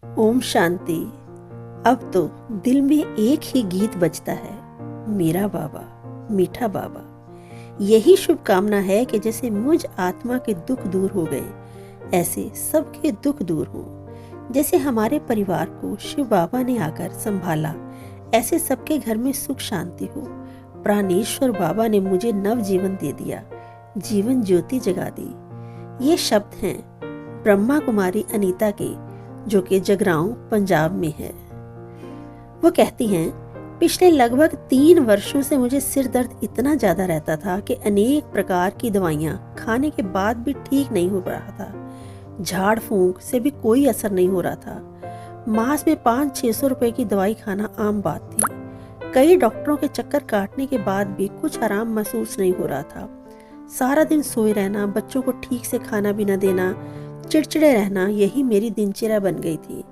ओम शांति। अब तो दिल में एक ही गीत बजता है, मेरा बाबा, मीठा बाबा। यही शुभकामना है कि जैसे मुझ आत्मा के दुख दूर हो गए, ऐसे सबके दुख दूर हों। जैसे हमारे परिवार को शिव बाबा ने आकर संभाला, ऐसे सबके घर में सुख शांति हो। प्राणेश्वर बाबा ने मुझे नव जीवन दे दिया, जीवन ज्योति जगा दी। ये शब्द हैं ब्रह्मा कुमारी अनीता के, जो कि जगरांव पंजाब में है। वो कहती हैं, पिछले लगभग 3 वर्षों से मुझे सिर दर्द इतना ज्यादा रहता था कि अनेक प्रकार की दवाइयां खाने के बाद भी ठीक नहीं हो रहा था। झाड़ फूंक से भी कोई असर नहीं हो रहा था। मास में 500-600 रुपए की दवाई खाना आम बात थी। कई डॉक्टरों के चक्कर काटने के बाद भी कुछ आराम महसूस नहीं हो रहा था। सारा दिन सोए रहना, बच्चों को ठीक से खाना भी न देना, चिड़चिड़े रहना, यही मेरी दिनचर्या बन गई थी।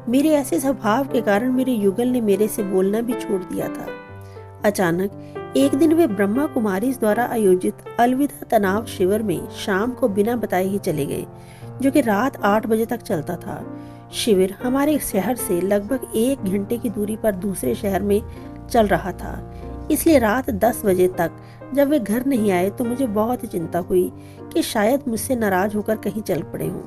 मेरे ऐसे स्वभाव के कारण मेरे युगल ने मेरे से बोलना भी छोड़ दिया था। अचानक एक दिन वे ब्रह्मा कुमारी द्वारा आयोजित अलविदा तनाव शिविर में शाम को बिना बताए ही चले गए, जो कि रात 8 बजे तक चलता था। शिविर हमारे शहर से लगभग 1 घंटे की दूरी पर दूसरे शहर में चल रहा था, इसलिए रात 10 बजे तक जब वे घर नहीं आए तो मुझे बहुत चिंता हुई कि शायद मुझसे नाराज होकर कहीं चल पड़े हों।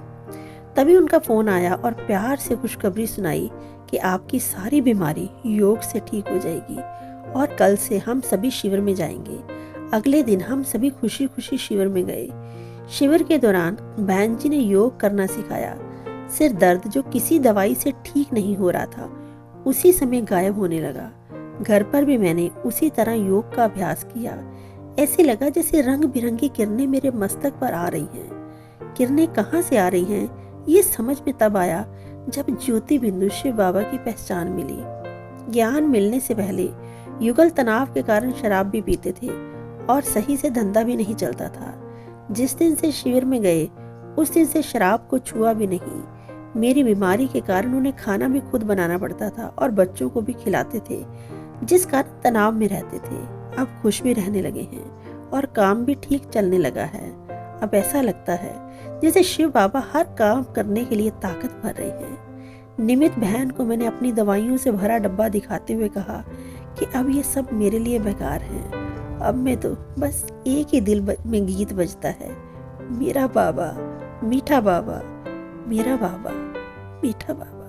तभी उनका फोन आया और प्यार से खुशखबरी सुनाई कि आपकी सारी बीमारी योग से ठीक हो जाएगी और कल से हम सभी शिविर में जाएंगे। अगले दिन हम सभी खुशी खुशी शिविर में गए। शिविर के दौरान बहन जी ने योग करना सिखाया। सिर दर्द जो किसी दवाई से ठीक नहीं हो रहा था, उसी समय गायब होने लगा। घर पर भी मैंने उसी तरह योग का अभ्यास किया। ऐसे लगा जैसे रंग बिरंगी किरणें मेरे मस्तक पर आ रही हैं। किरणें कहाँ से आ रही हैं, ये समझ में तब आया जब ज्योति बिंदु शिव बाबा की पहचान मिली। ज्ञान मिलने से पहले युगल तनाव के कारण शराब भी पीते थे और सही से धंधा भी नहीं चलता था। जिस दिन से शिविर में गए, उस दिन से शराब को छुआ भी नहीं। मेरी बीमारी के कारण उन्हें खाना भी खुद बनाना पड़ता था और बच्चों को भी खिलाते थे, जिस कारण तनाव में रहते थे। अब खुश भी रहने लगे हैं और काम भी ठीक चलने लगा है। अब ऐसा लगता है जैसे शिव बाबा हर काम करने के लिए ताकत भर रहे हैं। निमित बहन को मैंने अपनी दवाइयों से भरा डब्बा दिखाते हुए कहा कि अब ये सब मेरे लिए बेकार हैं। अब मैं तो बस एक ही दिल में गीत बजता है, मेरा बाबा, मीठा बाबा, मेरा बाबा, मीठा बाबा।